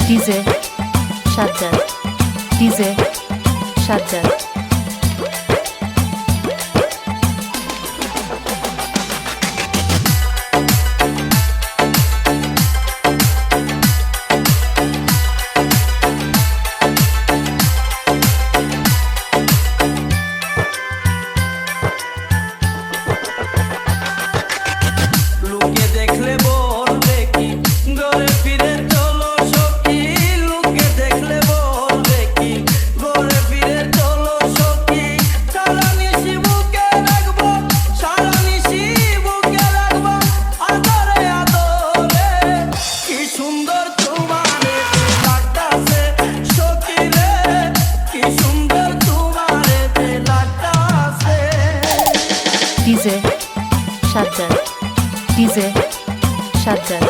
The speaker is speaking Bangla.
DJ Sajjad, DJ Sajjad. লোকে দেখলে বলবে কি ঘরে ফিরে চলো সখী, লোকে দেখলে বলবে কি ঘরে ফিরে চলো সখী। সারা নিশি বুকে রাখবো, সারা নিশি বুকে রাখবো আদরে আদরে। কি সুন্দর তোমারে লাগতাছে সখী রে, কি সুন্দর তোমারে লাগতাছে। DJ Sajjad, DJ Sajjad.